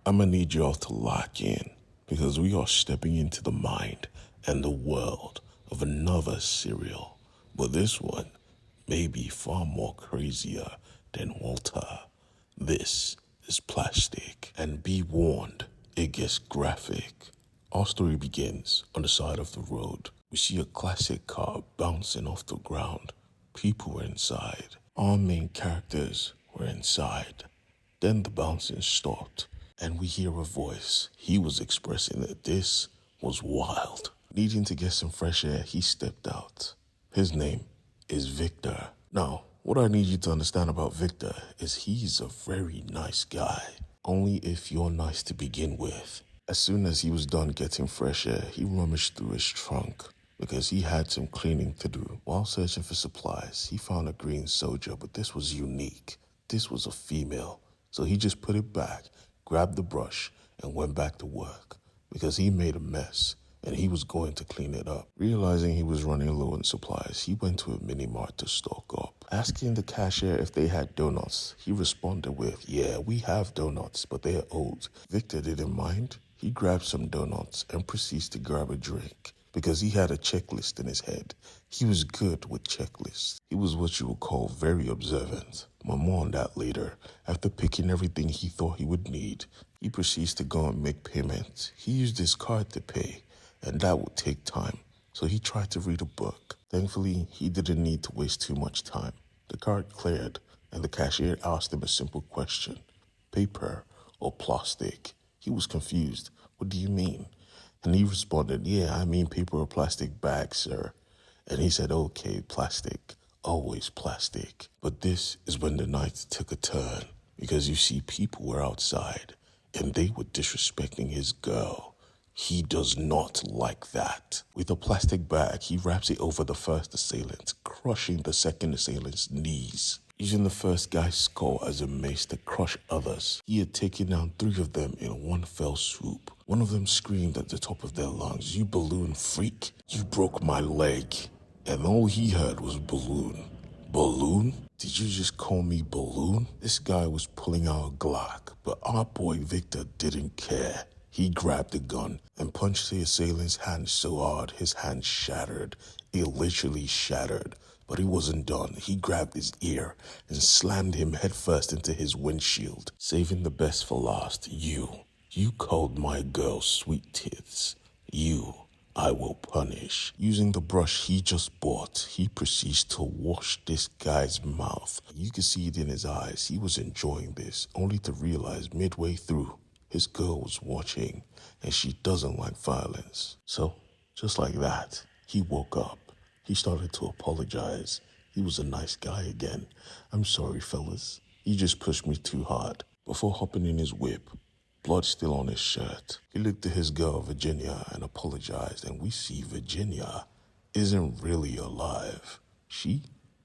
I'ma need y'all to lock in because we are stepping into the mind and the world of another serial. But this one may be far more crazier than Walter. This is Plastic, and be warned, it gets graphic. Our story begins on the side of the road. We see a classic car bouncing off the ground. People were inside. Our main characters were inside. Then the bouncing stopped, and we hear a voice. He was expressing that this was wild. Needing to get some fresh air, he stepped out. His name is Victor. Now, what I need you to understand about Victor is he's a very nice guy. Only if you're nice to begin with. As soon as he was done getting fresh air, he rummaged through his trunk because he had some cleaning to do. While searching for supplies, he found a green soldier, but this was unique. This was a female. So he just put it back, grabbed the brush, and went back to work because he made a mess and he was going to clean it up. Realizing he was running low on supplies, he went to a mini-mart to stock up. Asking the cashier if they had donuts, he responded with, "Yeah, we have donuts, but they're old." Victor didn't mind. He grabbed some donuts and proceeds to grab a drink because he had a checklist in his head. He was good with checklists. He was what you would call very observant. But more on that later. After picking everything he thought he would need, he proceeds to go and make payments. He used his card to pay, and that would take time. So he tried to read a book. Thankfully, he didn't need to waste too much time. The card cleared, and the cashier asked him a simple question: paper or plastic? He was confused. "What do you mean?" And he responded, "Yeah, I mean paper or plastic bag, sir." And he said, "Okay, plastic. Always plastic." But this is when the night took a turn, because you see people were outside and they were disrespecting his girl. He does not like that. With a plastic bag, he wraps it over the first assailant, crushing the second assailant's knees. Using the first guy's skull as a mace to crush others, he had taken down 3 of them in one fell swoop. One of them screamed at the top of their lungs, "You balloon freak, you broke my leg." And all he heard was balloon. Balloon? Did you just call me balloon? This guy was pulling out a Glock, but our boy Victor didn't care. He grabbed the gun and punched the assailant's hand so hard his hand shattered. It literally shattered. But he wasn't done. He grabbed his ear and slammed him headfirst into his windshield. Saving the best for last, you called my girl sweet tits. I will punish. Using the brush he just bought, he proceeds to wash this guy's mouth. You could see it in his eyes. He was enjoying this, only to realize midway through, his girl was watching, and she doesn't like violence. So, just like that, he woke up. He started to apologize. He was a nice guy again. "I'm sorry, fellas. He just pushed me too hard." Before hopping in his whip, blood still on his shirt, he looked at his girl, Virginia, and apologized, and we see Virginia isn't really alive. She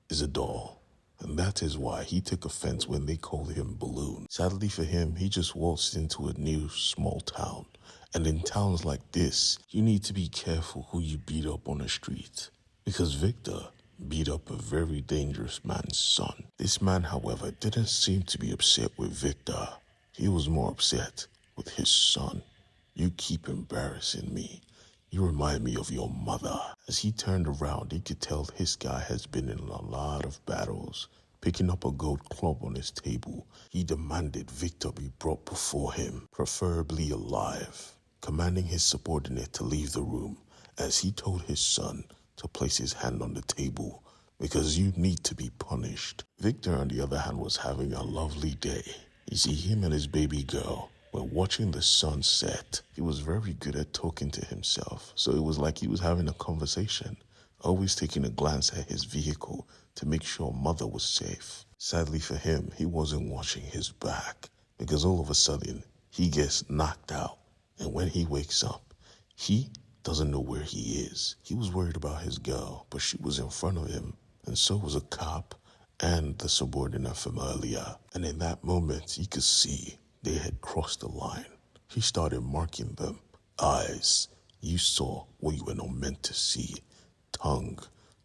is a doll. And that is why he took offense when they called him Balloon. Sadly for him, he just waltzed into a new small town. And in towns like this, you need to be careful who you beat up on the street. Because Victor beat up a very dangerous man's son. This man, however, didn't seem to be upset with Victor. He was more upset with his son. "You keep embarrassing me. You remind me of your mother." As he turned around, he could tell this guy has been in a lot of battles. Picking up a gold club on his table, he demanded Victor be brought before him, preferably alive, commanding his subordinate to leave the room as he told his son to place his hand on the table because you need to be punished. Victor, on the other hand, was having a lovely day. You see, him and his baby girl were watching the sun set. He was very good at talking to himself, so it was like he was having a conversation, always taking a glance at his vehicle to make sure mother was safe. Sadly for him, he wasn't watching his back because all of a sudden, he gets knocked out, and when he wakes up, he doesn't know where he is. He was worried about his girl, but she was in front of him, and so was a cop and the subordinate from earlier. And in that moment, he could see they had crossed the line. He started marking them. Eyes, you saw what you were not meant to see. Tongue,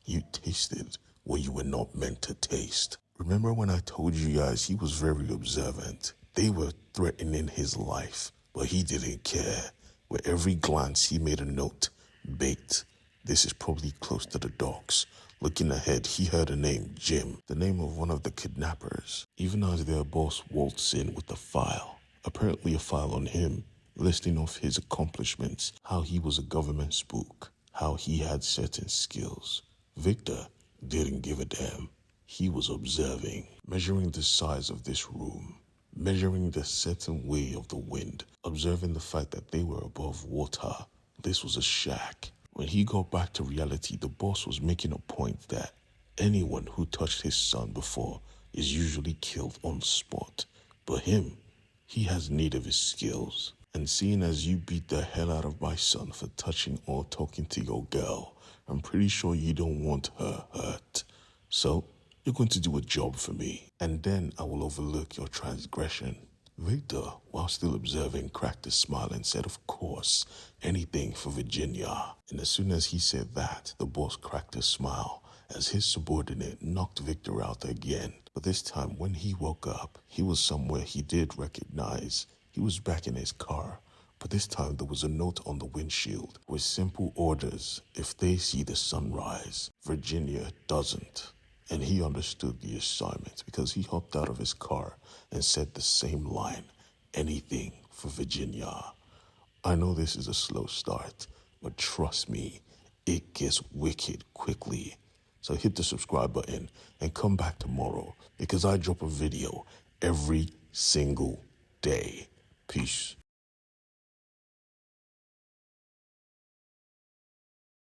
you tasted what you were not meant to taste. Remember when I told you guys he was very observant? They were threatening his life, but he didn't care. With every glance, he made a note. Bait. This is probably close to the docks. Looking ahead, he heard a name, Jim, the name of one of the kidnappers. Even as their boss waltzed in with a file, apparently a file on him, listing off his accomplishments, how he was a government spook, how he had certain skills. Victor didn't give a damn. He was observing, measuring the size of this room, measuring the certain way of the wind, observing the fact that they were above water. This was a shack. When he got back to reality, the boss was making a point that anyone who touched his son before is usually killed on the spot. But him, he has need of his skills. And seeing as you beat the hell out of my son for touching or talking to your girl, I'm pretty sure you don't want her hurt. So, you're going to do a job for me, and then I will overlook your transgression. Victor, while still observing, cracked a smile and said, of course, anything for Virginia. And as soon as he said that, the boss cracked a smile as his subordinate knocked Victor out again. But this time, when he woke up, he was somewhere he did recognize. He was back in his car. But this time there was a note on the windshield with simple orders: if they see the sunrise, Virginia doesn't. And he understood the assignment because he hopped out of his car and said the same line: anything for Virginia. I know this is a slow start, but trust me, it gets wicked quickly. So hit the subscribe button and come back tomorrow because I drop a video every single day. Peace.